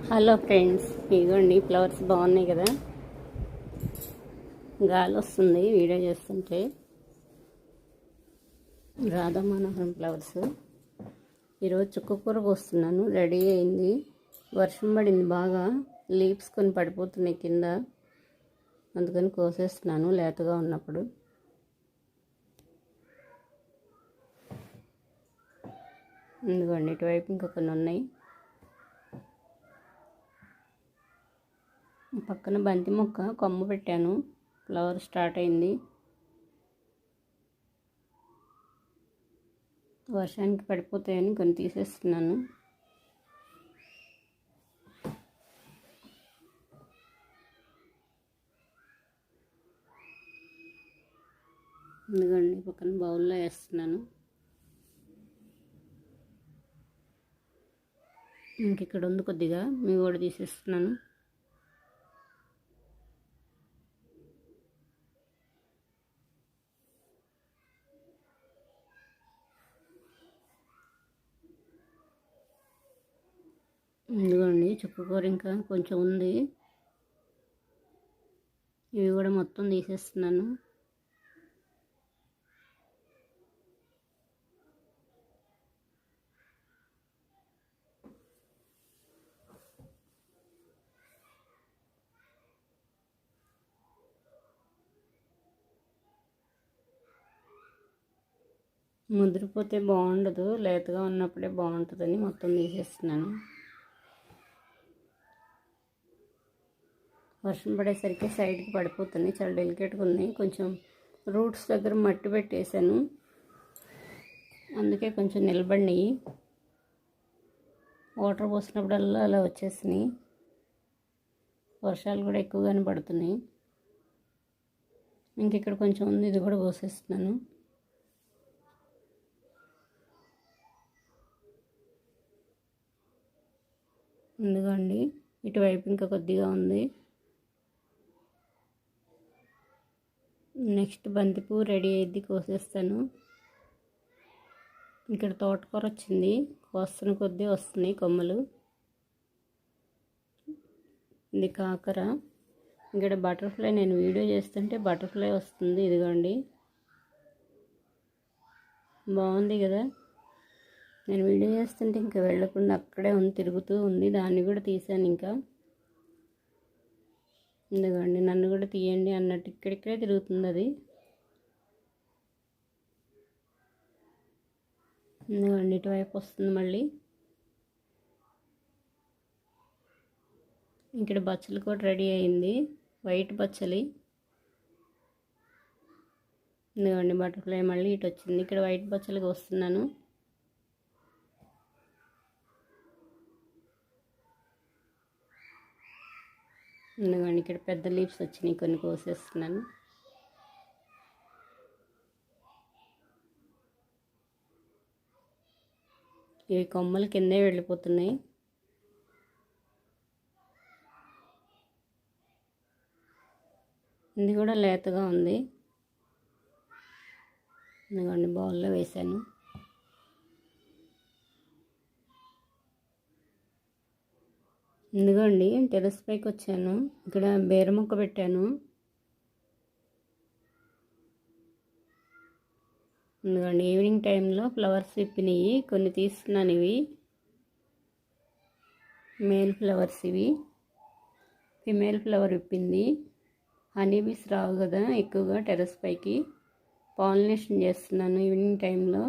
Hello friends, ఇదిగోండి flowers బాగున్నాయి కదా. గాలి వస్తుంది వీడియో చేస్తుంటే. రాధా మనోహరం ఫ్లవర్స్. ఈరోజు చుక్కకూర కోస్తున్నాను, రెడీ అయింది. వర్షం పడింది బాగా, లీవ్స్ కొన్ని పడిపోతున్నాయి కింద, అందుకని కోసేస్తున్నాను లేతగా ఉన్నప్పుడు. ఇదిగోండి ఇటువైపు ఇంకా కొన్ని ఉన్నాయి. పక్కన బంతి మొక్క కొమ్మ పెట్టాను, ఫ్లవర్ స్టార్ట్ అయింది. వర్షానికి పడిపోతాయని కొన్ని తీసేస్తున్నాను. ఎందుకండి పక్కన బౌల్లో వేస్తున్నాను. ఇంక ఇక్కడ ఉంది కొద్దిగా, మీ కూడా తీసేస్తున్నాను. ఇదిగోండి చుక్కకూర ఇంకా కొంచెం ఉంది, ఇవి కూడా మొత్తం తీసేస్తున్నాను. ముదిరిపోతే బాగుండదు, లేతగా ఉన్నప్పుడే బాగుంటుందని మొత్తం తీసేస్తున్నాను. వర్షం పడేసరికి సైడ్కి పడిపోతుంది, చాలా డెలికేట్గా ఉన్నాయి. కొంచెం రూట్స్ దగ్గర మట్టి పెట్టేశాను, అందుకే కొంచెం నిలబడినాయి. వాటర్ పోసినప్పుడల్లా అలా వచ్చేసినాయి. వర్షాలు కూడా ఎక్కువగానే పడుతున్నాయి. ఇంక ఇక్కడ కొంచెం ఉంది, ఇది కూడా పోసేస్తున్నాను. ఎందుకండి ఇటువైపు ఇంకా కొద్దిగా ఉంది. నెక్స్ట్ బంతిపువ్వు రెడీ అయ్యిద్ది, కోసేస్తాను. ఇక్కడ తోటకూర వచ్చింది, కోస్తున్న కొద్దీ వస్తున్నాయి కొమ్మలు. ఇది కాకర. ఇక్కడ బటర్ఫ్లై, నేను వీడియో చేస్తుంటే బటర్ఫ్లై వస్తుంది. ఇదిగోండి బాగుంది కదా. నేను వీడియో చేస్తుంటే ఇంకా వెళ్ళకుండా అక్కడే ఉంది, తిరుగుతూ ఉంది. దాన్ని కూడా తీసాను. ఇంకా ఎందుకండి నన్ను కూడా తీయండి అన్నట్టు ఇక్కడిక్కడే తిరుగుతుంది అది. ఎందుకండి ఇటువైపు వస్తుంది మళ్ళీ. ఇక్కడ బచ్చలు కూడా రెడీ అయింది, వైట్ బచ్చలి. ఎందుకండి బటర్ఫ్లై మళ్ళీ ఇటు వచ్చింది. ఇక్కడ వైట్ బచ్చలికి వస్తున్నాను. ఎందుకండి ఇక్కడ పెద్ద లీవ్స్ వచ్చినాయి, కొన్ని కోసేస్తున్నాను. ఇవి కొమ్మల కిందే వెళ్ళిపోతున్నాయి. ఇది కూడా లేతగా ఉంది. ఎందుకండి బౌల్లో వేసాను. ఎందుకండి టెర్రస్ పైకి వచ్చాను, ఇక్కడ బేర మొక్క పెట్టాను. ఎందుకండి ఈవినింగ్ టైంలో ఫ్లవర్స్ విప్పినాయి, కొన్ని తీస్తున్నాను. ఇవి మేల్ ఫ్లవర్స్, ఇవి ఫిమేల్ ఫ్లవర్ విప్పింది. హనీబీస్ రావు కదా ఎక్కువగా టెర్రస్ పైకి, పాలినేషన్ చేస్తున్నాను. ఈవినింగ్ టైంలో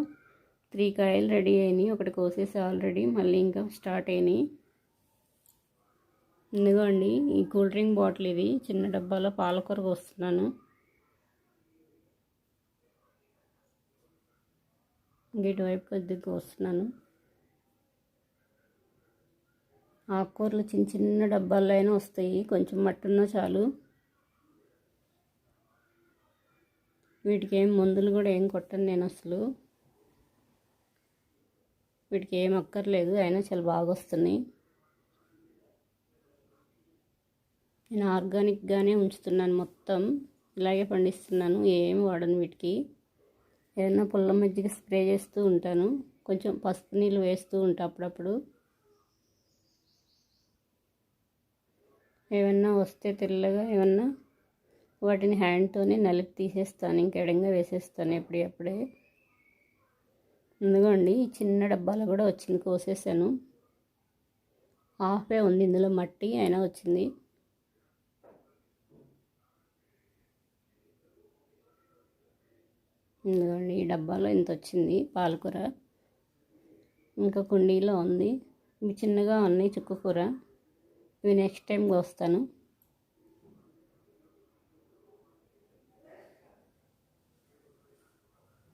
3 కాయలు రెడీ అయినాయి, ఒకటి కోసేసి ఆల్రెడీ, మళ్ళీ ఇంకా స్టార్ట్ అయినాయి. ఇదిగోండి ఈ కూల్ డ్రింక్ బాటిల్, ఇది చిన్న డబ్బాలో పాలకూర కోస్తున్నాను. ఇటువైపు కొద్దిగా కోస్తున్నాను. ఆకుకూరలు చిన్న చిన్న డబ్బాల్లో అయినా వస్తాయి, కొంచెం మట్టున్నా చాలు. వీటికి ఏం మందులు కూడా ఏం కొట్టను నేను అసలు, వీటికి ఏం అక్కర్లేదు, అయినా చాలా బాగా వస్తున్నాయి. నేను ఆర్గానిక్గానే ఉంచుతున్నాను, మొత్తం ఇలాగే పండిస్తున్నాను, ఏమి వాడను వీటికి. ఏదైనా పుల్ల మజ్జిగ స్ప్రే చేస్తూ ఉంటాను, కొంచెం పసుపు నీళ్ళు వేస్తూ ఉంటాను అప్పుడప్పుడు. ఏమన్నా వస్తే తెల్లగా ఏమన్నా వాటిని హ్యాండ్తోనే నలిపి తీసేస్తాను, ఇంక ఎడంగా వేసేస్తాను ఎప్పుడప్పుడే. ఎందుకండి చిన్న డబ్బాలో కూడా వచ్చింది, కోసేసాను. హాఫే ఉంది ఇందులో మట్టి అయినా వచ్చింది. ఎందుకండి ఈ డబ్బాలో ఇంత వచ్చింది పాలకూర. ఇంకా కుండీలో ఉంది, ఇవి చిన్నగా ఉన్నాయి చుక్కకూర. ఇవి నెక్స్ట్ టైం కోస్తాను.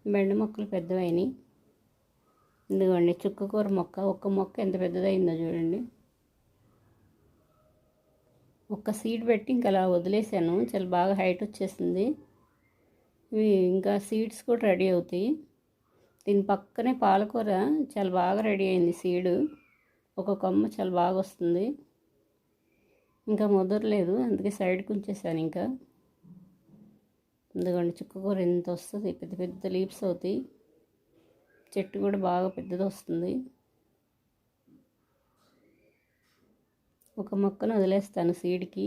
బెండ మొక్కలు పెద్దవైనాయి. ఇదిగోండి చుక్కకూర మొక్క, ఒక్క మొక్క ఎంత పెద్దదైందో చూడండి. ఒక్క సీడ్ పెట్టి ఇంకా అలా వదిలేసాను, చాలా బాగా హైట్ వచ్చేసింది. ఇవి ఇంకా సీడ్స్ కూడా రెడీ అవుతాయి. దీని పక్కనే పాలకూర చాలా బాగా రెడీ అయింది సీడు. ఒక కొమ్మ చాలా బాగా వస్తుంది, ఇంకా ముదరలేదు, అందుకే సైడ్కి ఉంచేసాను. ఇంకా ఎందుకంటే చుక్కకూర ఎంత వస్తుంది, పెద్ద పెద్ద లీవ్స్ అవుతాయి. చెట్టు కూడా బాగా పెద్దది వస్తుంది. ఒక మొక్కను వదిలేస్తాను సీడ్కి.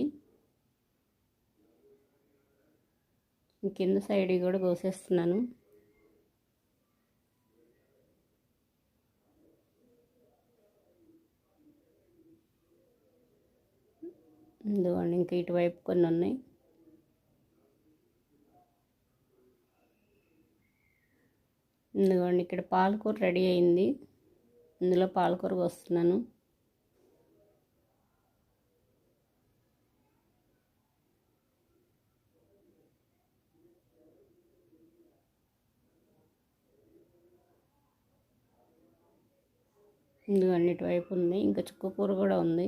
కింద సైడ్ కూడా కోసేస్తున్నాను. ఎందుకండి ఇంకా ఇటువైపు కొన్ని ఉన్నాయి. ఎందుకండి ఇక్కడ పాలకూర రెడీ అయింది, ఇందులో పాలకూర వస్తున్నాను. ఎందుకండి ఇటువైపు ఉంది, ఇంకా చుక్కకూర కూడా ఉంది.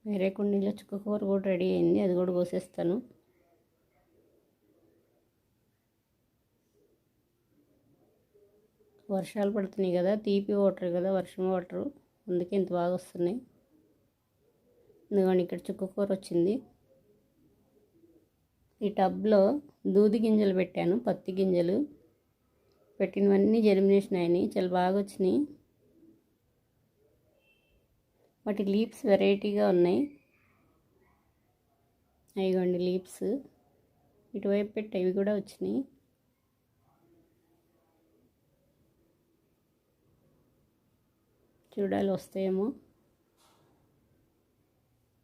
వేరే కుండీలో చుక్కకూర కూడా రెడీ అయింది, అది కూడా కోసేస్తాను. వర్షాలు పడుతున్నాయి కదా, తీపి వాటర్ కదా, వర్షం వాటరు, అందుకే ఇంత బాగా వస్తున్నాయి. ఎందుకంటే ఇక్కడ చుక్కకూర వచ్చింది. ఈ టబ్లో దూది గింజలు పెట్టాను, పత్తి గింజలు పెట్టినవన్నీ జెర్మినేషన్ అయినాయి, చాలా బాగా వచ్చినాయి. వాటి లీవ్స్ వెరైటీగా ఉన్నాయి. అయ్యండి లీవ్స్ ఇటువైపు పెట్టి అవి కూడా వచ్చినాయి. చూడాలి వస్తాయేమో.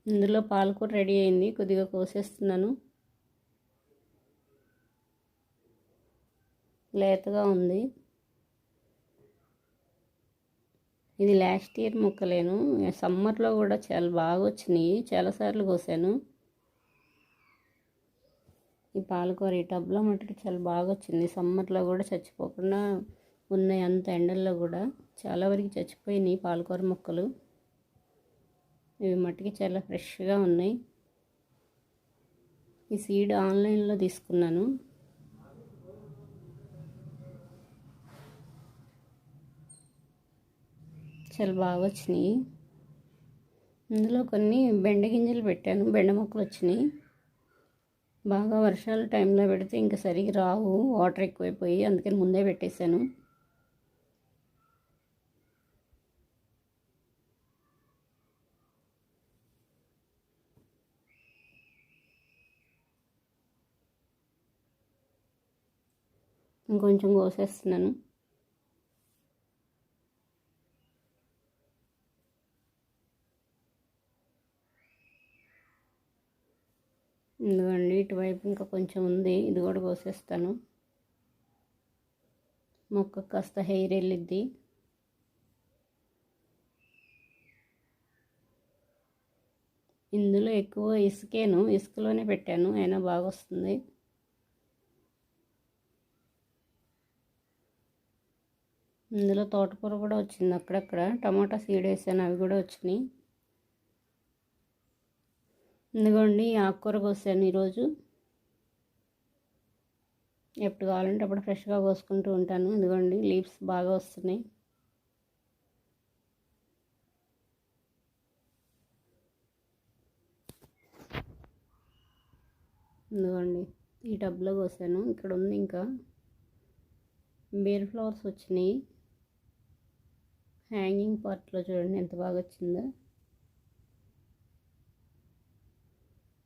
ఇందులో పాలకూర రెడీ అయింది, కొద్దిగా కోసేస్తున్నాను. లేతగా ఉంది. ఇది లాస్ట్ ఇయర్ మొక్కలేను, సమ్మర్లో కూడా చాలా బాగా వచ్చినాయి, చాలాసార్లు కోసాను. ఈ పాలకూర ఈ టబ్లో మట్టుకు చాలా బాగా వచ్చింది. సమ్మర్లో కూడా చచ్చిపోకుండా ఉన్నాయి, అంత ఎండల్లో కూడా చాలా వరకు చచ్చిపోయినాయి పాలకూర మొక్కలు. ఇవి మట్టుకి చాలా ఫ్రెష్గా ఉన్నాయి. ఈ సీడ్ ఆన్లైన్లో తీసుకున్నాను. చాలా బాగా వచ్చినాయి. ఇందులో కొన్ని బెండ గింజలు పెట్టాను, బెండ మొక్కలు వచ్చినాయి. బాగా వర్షాల టైంలో పెడితే ఇంకా సరిగ్గా రావు, వాటర్ ఎక్కువైపోయి, అందుకని ముందే పెట్టేశాను. ఇంకొంచెం కోసేస్తున్నాను. ఎందుకండి ఇటువైపు ఇంకా కొంచెం ఉంది, ఇది కూడా కోసేస్తాను. మొక్క కాస్త హెయిర్ వెళ్ళిద్ది. ఇందులో ఎక్కువ ఇసుకేను, ఇసుకలోనే పెట్టాను, అయినా బాగా వస్తుంది. ఇందులో తోటకూర కూడా వచ్చింది అక్కడక్కడ, టమాటా సీడ్ వేసాను, అవి కూడా వచ్చినాయి. ఎందుకండి ఆకుకూర కోసాను ఈరోజు. ఎప్పుడు కావాలంటే అప్పుడు ఫ్రెష్గా కోసుకుంటూ ఉంటాను. ఎందుకండి లీవ్స్ బాగా వస్తున్నాయి. ఎందుకండి ఈ టబ్లో కోసాను. ఇక్కడ ఉంది ఇంకా బేర్ ఫ్లవర్స్ వచ్చినాయి, హ్యాంగింగ్ పార్ట్లో చూడండి ఎంత బాగా వచ్చిందో.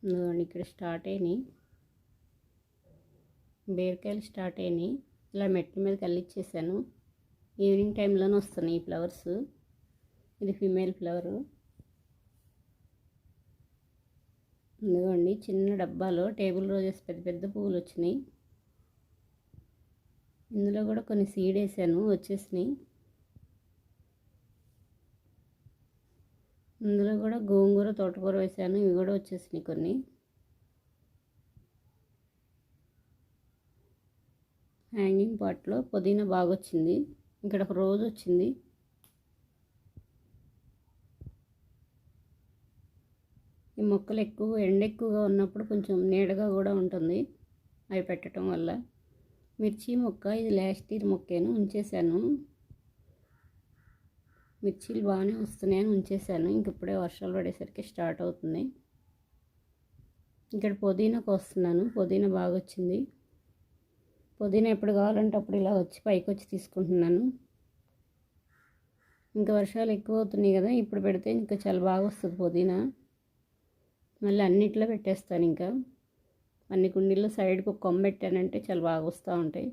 ఇదిగోండి ఇక్కడ స్టార్ట్ అయినాయి, బీరకాయలు స్టార్ట్ అయినాయి. ఇలా మెట్ల మీద కల్లిచ్చేసాను. ఈవినింగ్ టైంలోనే వస్తున్నాయి ఈ ఫ్లవర్స్. ఇది ఫీమేల్ ఫ్లవరు. ఇదిగోండి చిన్న డబ్బాలో టేబుల్ రోజెస్ పెద్ద పెద్ద పువ్వులు వచ్చినాయి. ఇందులో కూడా కొన్ని సీడ్ వేసాను, వచ్చేసినాయి. ఇందులో కూడా గోంగూర తోటకూర వేసాను, ఇవి కూడా వచ్చేసినాయి కొన్ని. హ్యాంగింగ్ పాట్లో పుదీనా బాగా వచ్చింది. ఇక్కడ ఒక రోజు వచ్చింది. ఈ మొక్కలు ఎండ ఎక్కువగా ఉన్నప్పుడు కొంచెం నీడగా కూడా ఉంటుంది అవి పెట్టడం వల్ల. మిర్చి మొక్క ఇది లాస్ట్ ఇయర్ మొక్కేను, ఉంచేసాను. మిర్చీలు బాగానే వస్తున్నాయని ఉంచేసాను. ఇంక ఇప్పుడే వర్షాలు పడేసరికి స్టార్ట్ అవుతుంది. ఇక్కడ పుదీనాకు వస్తున్నాను. పుదీనా బాగా వచ్చింది. పుదీనా ఎప్పుడు కావాలంటే అప్పుడు ఇలా వచ్చి పైకి వచ్చి తీసుకుంటున్నాను. ఇంకా వర్షాలు ఎక్కువ అవుతున్నాయి కదా, ఇప్పుడు పెడితే ఇంకా చాలా బాగా వస్తుంది పుదీనా. మళ్ళీ అన్నిట్లో పెట్టేస్తాను. ఇంకా అన్ని కుండీల్లో సైడ్కి ఒక కొమ్మ పెట్టానంటే చాలా బాగా వస్తూ ఉంటాయి.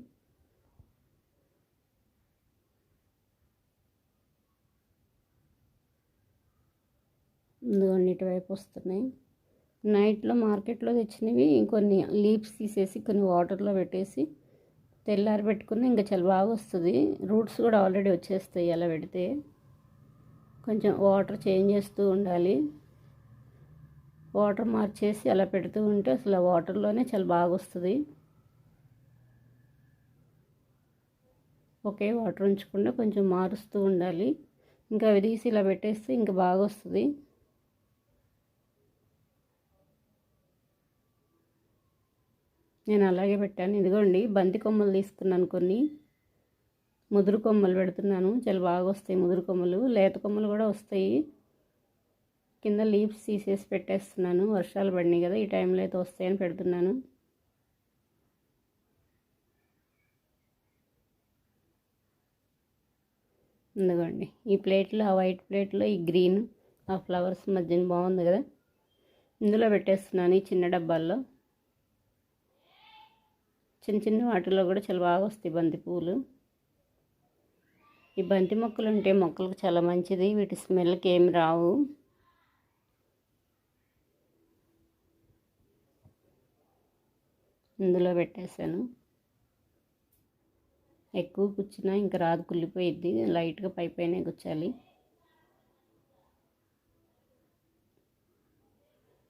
ఇదిగోండి ఇటువైపు వస్తున్నాయి. నైట్లో మార్కెట్లో తెచ్చినవి కొన్ని లీవ్స్ తీసేసి కొన్ని వాటర్లో పెట్టేసి తెల్లారి పెట్టుకుని ఇంకా చాలా బాగా వస్తుంది. రూట్స్ కూడా ఆల్రెడీ వచ్చేస్తాయి అలా పెడితే. కొంచెం వాటర్ చేంజ్ చేస్తూ ఉండాలి. వాటర్ మార్చేసి అలా పెడుతూ ఉంటే అసలు వాటర్లోనే చాలా బాగా వస్తుంది. ఒకే వాటర్ ఉంచకుండా కొంచెం మారుస్తూ ఉండాలి. ఇంకా అవి తీసి ఇలా పెట్టేస్తే ఇంకా బాగా వస్తుంది. నేను అలాగే పెట్టాను. ఇదిగోండి బంతి కొమ్మలు తీసుకున్నాను, కొన్ని ముదురు కొమ్మలు పెడుతున్నాను. చాలా బాగా వస్తాయి ముదురు కొమ్మలు. లేత కొమ్మలు కూడా వస్తాయి. కింద లీవ్స్ తీసేసి పెట్టేస్తున్నాను. వర్షాలు పడినాయి కదా, ఈ టైంలో అయితే వస్తాయని పెడుతున్నాను. ఇదిగోండి ఈ ప్లేట్లో, ఆ వైట్ ప్లేట్లో ఈ గ్రీన్ ఆ ఫ్లవర్స్ మధ్యన బాగుంది కదా, ఇందులో పెట్టేస్తున్నాను ఈ చిన్న డబ్బాల్లో. చిన్న చిన్న వాటిలో కూడా చాలా బాగా వస్తాయి బంతి పువ్వులు. ఈ బంతి మొక్కలు ఉంటే మొక్కలకు చాలా మంచిది. వీటి స్మెల్కి ఏమి రావు. ఇందులో పెట్టేశాను. ఎక్కువ కూర్చున్నా ఇంకా రాదు, కుళ్ళిపోయిద్ది. లైట్గా పైపైనే కూర్చాలి.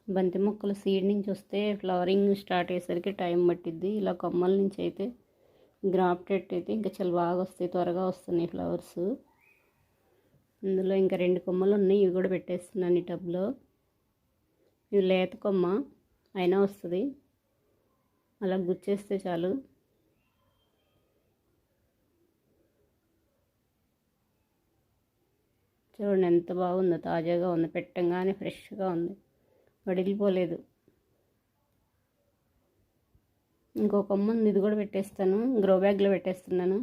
బంతి మొక్కలు సీడ్ నుంచి వస్తే ఫ్లవరింగ్ స్టార్ట్ అయ్యేసరికి టైం పట్టిద్ది. ఇలా కొమ్మల నుంచి అయితే గ్రాఫ్టెడ్ అయితే ఇంకా చాలా బాగా వస్తాయి, త్వరగా వస్తున్నాయి ఫ్లవర్స్. ఇందులో ఇంకా 2 కొమ్మలు ఉన్నాయి, ఇవి కూడా పెట్టేస్తున్నాను ఈ టబ్లో. ఇవి లేత కొమ్మ అయినా వస్తుంది, అలా గుచ్చేస్తే చాలు. చూడండి ఎంత బాగుందో, తాజాగా ఉంది, పెట్టంగానే ఫ్రెష్గా ఉంది, వడిలిపోలేదు. ఇంకో కొమ్మ ఉంది, ఇది కూడా పెట్టేస్తాను. గ్రో బ్యాగ్లో పెట్టేస్తున్నాను.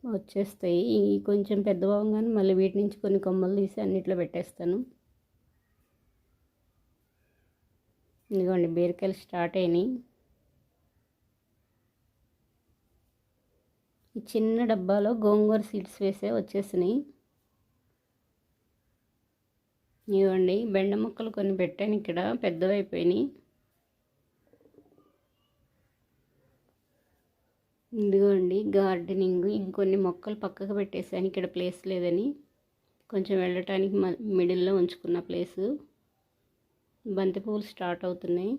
వచ్చేస్తాయి. కొంచెం పెద్ద భాగంగానే మళ్ళీ వీటి నుంచి కొన్ని కొమ్మలు తీసి అన్నిట్లో పెట్టేస్తాను. ఇదిగోండి బీరకాయలు స్టార్ట్ అయినాయి. ఈ చిన్న డబ్బాలో గోంగూర సీడ్స్ వేసే వచ్చేసినాయి. ఇవ్వండి బెండ మొక్కలు కొన్ని పెట్టాను, ఇక్కడ పెద్దవైపోయినాయి. ఇదిగోండి గార్డెనింగ్. ఇంకొన్ని మొక్కలు పక్కకు పెట్టేశాను, ఇక్కడ ప్లేస్ లేదని. కొంచెం వెళ్ళటానికి మిడిల్లో ఉంచుకున్న ప్లేసు. బంతి పువ్వులు స్టార్ట్ అవుతున్నాయి.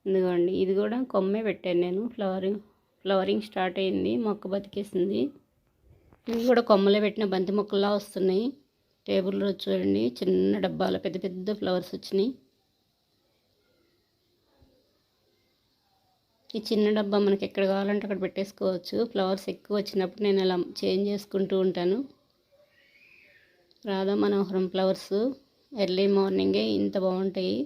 ఇదిగోండి ఇది కూడా కొమ్మే పెట్టాను నేను. ఫ్లవరింగ్ స్టార్ట్ అయింది, మొక్క బతికేసింది. ఇవి కూడా కొమ్మలే పెట్టిన బంతి మొక్కల్లా వస్తున్నాయి. టేబుల్లో చూడండి చిన్న డబ్బాలో పెద్ద పెద్ద ఫ్లవర్స్ వచ్చినాయి. ఈ చిన్న డబ్బా మనకి ఎక్కడ కావాలంటే అక్కడ పెట్టేసుకోవచ్చు. ఫ్లవర్స్ ఎక్కువ వచ్చినప్పుడు నేను అలా చేంజ్ చేసుకుంటూ ఉంటాను. రాధా మనోహరం ఫ్లవర్స్ ఎర్లీ మార్నింగే ఇంత బాగుంటాయి.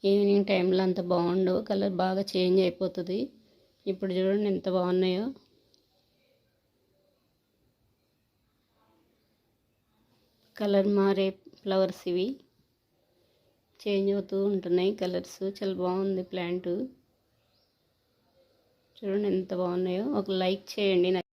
ఈవినింగ్ టైంలో అంత బాగుండవు, కలర్ బాగా చేంజ్ అయిపోతుంది. ఇప్పుడు చూడండి ఎంత బాగున్నాయో. కలర్ మారే ఫ్లవర్స్ ఇవి, చేంజ్ అవుతూ ఉంటున్నాయి కలర్స్. చాలా బాగుంది ప్లాంట్. చూడండి ఎంత బాగున్నాయో. ఒక లైక్ చేయండి.